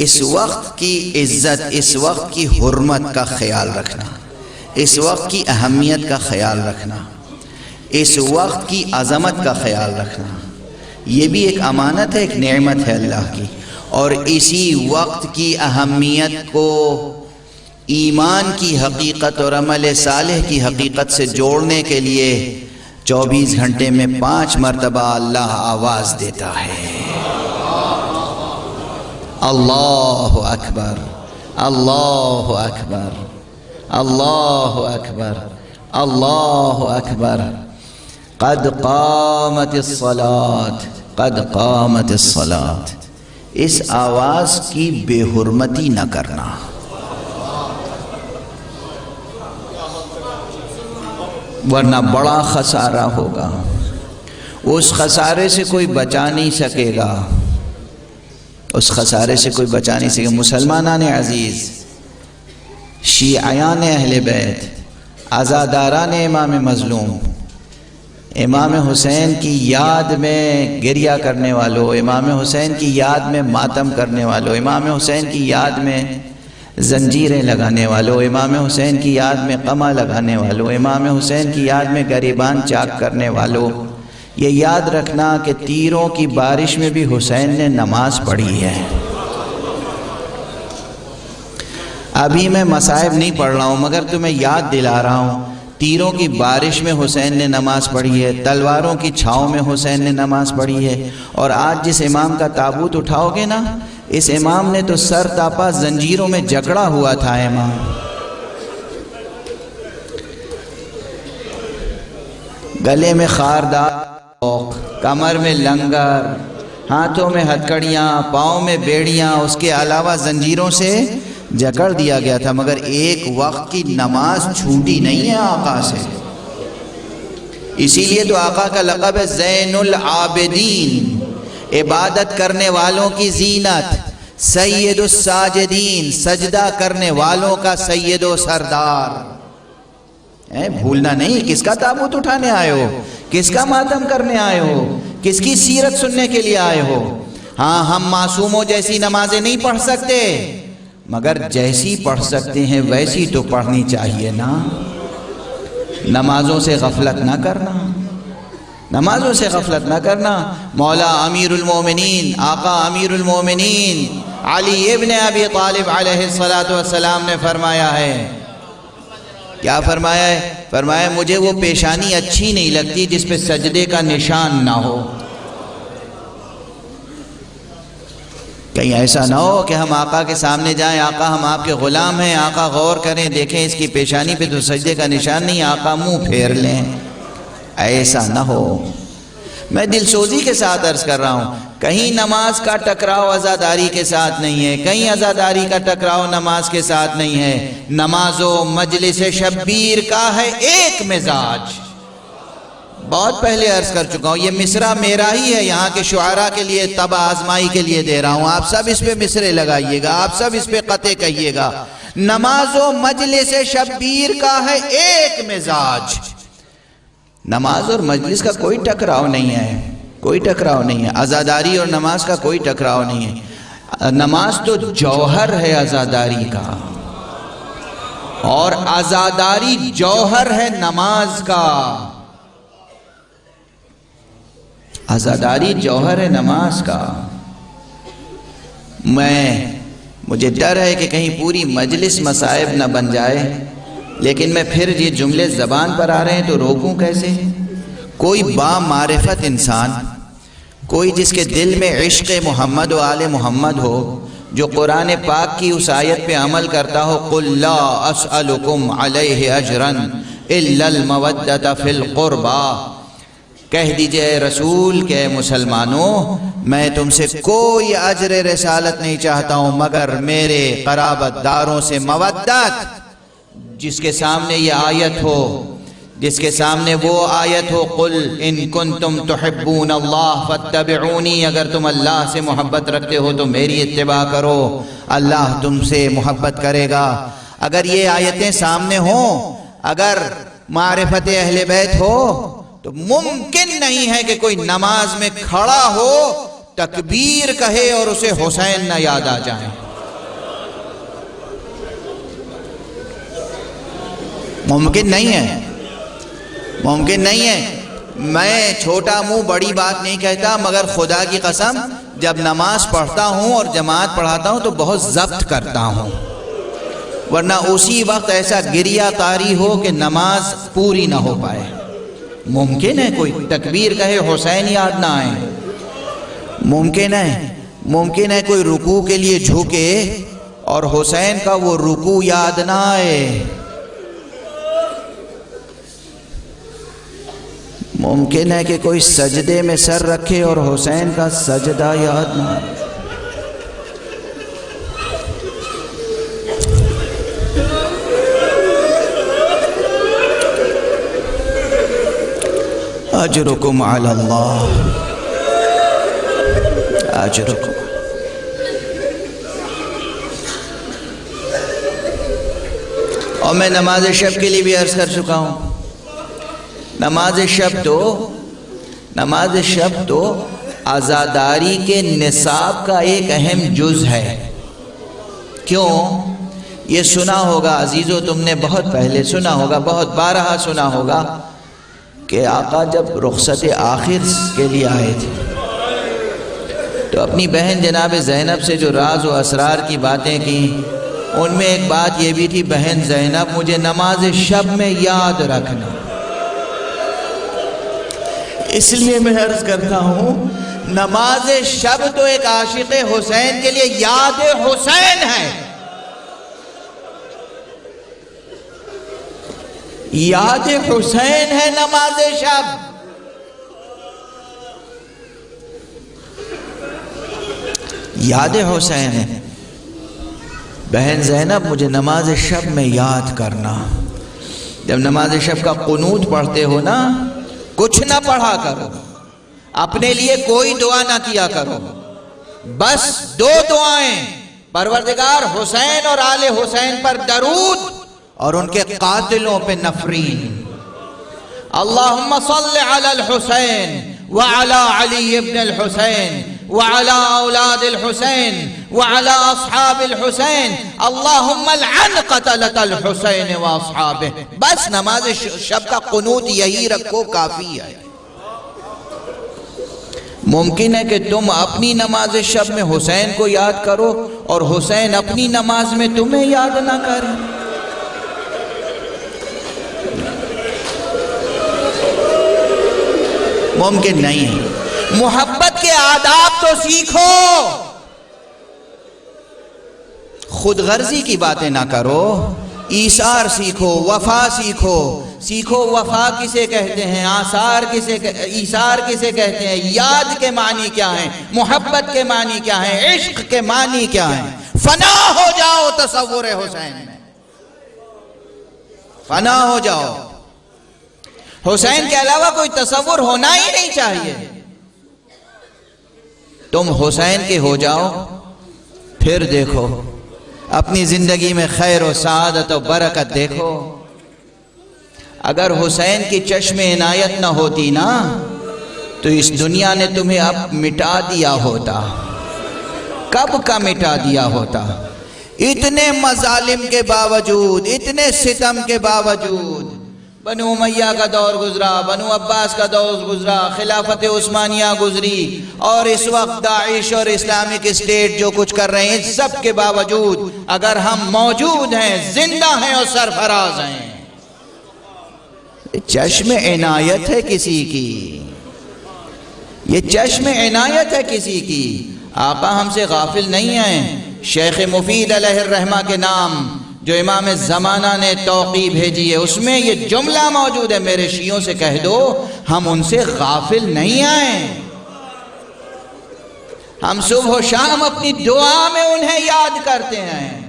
اس وقت کی عزت، اس وقت کی حرمت کا خیال رکھنا، اس وقت کی اہمیت کا خیال رکھنا، اس وقت کی عظمت کا خیال رکھنا، یہ بھی ایک امانت ہے، ایک نعمت ہے اللہ کی۔ اور اسی وقت کی اہمیت کو ایمان کی حقیقت اور عمل صالح کی حقیقت سے جوڑنے کے لیے 24 گھنٹے میں 5 مرتبہ اللہ آواز دیتا ہے، اللہ اکبر، اللہ اکبر، اللہ اکبر، اللہ اکبر، قد قامت الصلاۃ، قد قامت الصلاۃ۔ اس آواز کی بے حرمتی نہ کرنا، ورنہ بڑا خسارہ ہوگا، اس خسارے سے کوئی بچا نہیں سکے گا، اس خسارے سے کوئی بچا نہیں سکے گا۔ مسلمانان عزیز، شیعیان اہل بیت، عزاداران امام مظلوم، امام حسین کی یاد میں گریہ کرنے والوں، امام حسین کی یاد میں ماتم کرنے والوں، امام حسین کی یاد میں زنجیریں لگانے والوں، امام حسین کی یاد میں قمع لگانے والوں، امام حسین کی یاد میں گریبان چاک کرنے والوں، یہ یاد رکھنا کہ تیروں کی بارش میں بھی حسین نے نماز پڑھی ہے۔ ابھی میں مصائب نہیں پڑھ رہا ہوں مگر تمہیں یاد دلا رہا ہوں، تیروں کی بارش میں حسین نے نماز پڑھی ہے، تلواروں کی چھاؤں میں حسین نے نماز پڑھی ہے۔ اور آج جس امام کا تابوت اٹھاؤ گے نا، اس امام نے تو سر تاپا زنجیروں میں جکڑا ہوا تھا۔ امام گلے میں خاردار، کمر میں لنگر، ہاتھوں میں ہتھکڑیاں، پاؤں میں بیڑیاں، اس کے علاوہ زنجیروں سے جکڑ دیا گیا تھا، مگر ایک وقت کی نماز چھوٹی نہیں ہے آقا سے۔ اسی لیے تو آقا کا لقب ہے زین العابدین، عبادت کرنے والوں کی زینت، سید الساجدین، سجدہ کرنے والوں کا سید و سردار۔ بھولنا نہیں، کس کا تابوت اٹھانے آئے ہو، کس کا ماتم کرنے آئے ہو، کس کی سیرت سننے کے لیے آئے ہو۔ ہاں، ہم معصوموں جیسی نمازیں نہیں پڑھ سکتے، مگر جیسی پڑھ سکتے ہیں ویسی تو پڑھنی چاہیے نا۔ نمازوں سے غفلت نہ کرنا، نمازوں سے غفلت نہ کرنا۔ مولا امیر المومنین، آقا امیر المومنین علی ابن ابی طالب علیہ السلام نے فرمایا ہے، کیا فرمایا ہے؟ فرمایا مجھے وہ پیشانی اچھی نہیں لگتی جس پہ سجدے کا نشان نہ ہو۔ کہیں ایسا نہ ہو کہ ہم آقا کے سامنے جائیں، آقا ہم آپ کے غلام ہیں، آقا غور کریں، دیکھیں اس کی پیشانی پہ تو سجدے کا نشان نہیں، آقا منہ پھیر لیں، ایسا نہ ہو۔ میں دل سوزی کے ساتھ عرض کر رہا ہوں، کہیں نماز کا ٹکراؤ عزاداری کے ساتھ نہیں ہے، کہیں عزاداری کا ٹکراؤ نماز کے ساتھ نہیں ہے۔ نماز و مجلس شبیر کا ہے ایک مزاج۔ بہت پہلے عرض کر چکا ہوں، یہ مصرع میرا ہی ہے، یہاں کے شعراء کے لیے طبع آزمائی کے لیے دے رہا ہوں، آپ سب اس پہ مصرے لگائیے گا، آپ سب اس پہ قطع کہیے گا۔ نماز و مجلس شبیر کا ہے ایک مزاج۔ نماز اور مجلس کا کوئی ٹکراؤ نہیں ہے، کوئی ٹکراؤ نہیں ہے۔ عزاداری اور نماز کا کوئی ٹکراؤ نہیں ہے۔ نماز تو جوہر ہے عزاداری کا، اور عزاداری جوہر ہے نماز کا۔ عزاداری جوہر ہے نماز کا۔ مجھے ڈر ہے کہ کہیں پوری مجلس مصائب نہ بن جائے، لیکن میں پھر یہ جملے زبان پر آ رہے ہیں تو روکوں کیسے؟ کوئی با معرفت انسان، کوئی جس کے دل میں عشق محمد و آل محمد ہو، جو قرآن پاک کی اس آیت پہ عمل کرتا ہو، قُلْ لَا أَسْأَلُكُمْ عَلَيْهِ أَجْرًا إِلَّا الْمَوَدَّةَ فِي الْقُرْبَى، کہہ دیجئے اے رسول کہ اے مسلمانوں، میں تم سے کوئی اجر رسالت نہیں چاہتا ہوں مگر میرے قرابت داروں سے مودت۔ جس کے سامنے یہ آیت ہو، جس کے سامنے وہ آیت ہو، قُلْ إِن كُنْتُمْ تُحِبُّونَ اللَّهَ فَاتَّبِعُونِي، اگر تم اللہ سے محبت رکھتے ہو تو میری اتباع کرو، اللہ تم سے محبت کرے گا۔ اگر یہ آیتیں سامنے ہوں، اگر معرفت اہل بیت ہو، تو ممکن نہیں ہے کہ کوئی نماز میں کھڑا ہو، تکبیر کہے اور اسے حسین نہ یاد آ جائے۔ ممکن نہیں ہے، ممکن نہیں ہے۔ میں چھوٹا منہ بڑی بات نہیں کہتا، مگر خدا کی قسم جب نماز پڑھتا ہوں اور جماعت پڑھاتا ہوں تو بہت ضبط کرتا ہوں، ورنہ اسی وقت ایسا گریہ طاری ہو کہ نماز پوری نہ ہو پائے۔ ممکن ہے کوئی تکبیر کہے حسین یاد نہ آئے، ممکن ہے کوئی رکوع کے لیے جھکے اور حسین کا وہ رکوع یاد نہ آئے، ممکن ہے کہ کوئی سجدے میں سر رکھے اور حسین کا سجدہ یاد نہ آئے۔ اجرکم علی اللہ، اجرکم۔ اور میں نماز شب کے لیے بھی عرض کر چکا ہوں، نماز شب تو عزاداری کے نصاب کا ایک اہم جز ہے۔ کیوں؟ یہ سنا ہوگا عزیزو، تم نے بہت پہلے سنا ہوگا، بہت بارہا سنا ہوگا کہ آقا جب رخصت آخر کے لیے آئے تھے تو اپنی بہن جناب زینب سے جو راز و اسرار کی باتیں کی، ان میں ایک بات یہ بھی تھی، بہن زینب مجھے نماز شب میں یاد رکھنا۔ اس لیے میں عرض کرتا ہوں، نماز شب تو ایک عاشق حسین کے لیے یاد حسین ہے، یاد حسین ہے نماز شب۔ یاد حسین ہے، بہن زینب مجھے نماز شب میں یاد کرنا۔ جب نماز شب کا قنوت پڑھتے ہو نا، کچھ نہ پڑھا کرو، اپنے لیے کوئی دعا نہ کیا کرو، بس دو دعائیں، پروردگار حسین اور آل حسین پر درود اور ان کے قاتلوں پہ نفرین۔ اللہم صل علی الحسین وعلی علی ابن الحسین وعلی اولاد الحسین وعلی اصحاب الحسین اللہم لعن قتلۃ الحسین واصحابہ۔ بس نماز شب کا قنوت یہی رکھو، کافی ہے۔ ممکن ہے کہ تم اپنی نماز شب میں حسین کو یاد کرو اور حسین اپنی نماز میں تمہیں یاد نہ کرے۔ ممکن نہیں ہے۔ محبت کے آداب تو سیکھو، خود غرضی کی باتیں نہ کرو، ایثار سیکھو، وفا سیکھو وفا کسے کہتے ہیں، ایثار کسے کہتے ہیں، یاد کے معنی کیا ہیں، محبت کے معنی کیا ہیں، عشق کے معنی کیا ہیں۔ فنا ہو جاؤ تصور حسین میں، فنا ہو جاؤ، حسین کے علاوہ کوئی تصور ہونا ہی نہیں چاہیے۔ تم حسین کے ہو جاؤ، پھر دیکھو اپنی زندگی میں خیر و سعادت و برکت دیکھو۔ اگر حسین کی چشم عنایت نہ ہوتی نا تو اس دنیا نے تمہیں اب مٹا دیا ہوتا، کب کا مٹا دیا ہوتا۔ اتنے مظالم کے باوجود، اتنے ستم کے باوجود، بنو امیہ کا دور گزرا، بنو عباس کا دور گزرا، خلافت عثمانیہ گزری، اور اس وقت داعش اور اسلامک اسٹیٹ جو کچھ کر رہے ہیں، سب کے باوجود اگر ہم موجود ہیں، زندہ ہیں اور سرفراز ہیں، چشم عنایت ہے کسی کی، یہ چشم عنایت ہے کسی کی۔ آقا ہم سے غافل نہیں ہیں۔ شیخ مفید علیہ الرحمہ کے نام جو امام زمانہ نے توقیع بھیجی ہے، اس میں یہ جملہ موجود ہے، میرے شیعوں سے کہہ دو ہم ان سے غافل نہیں آئے، ہم صبح و شام اپنی دعا میں انہیں یاد کرتے ہیں۔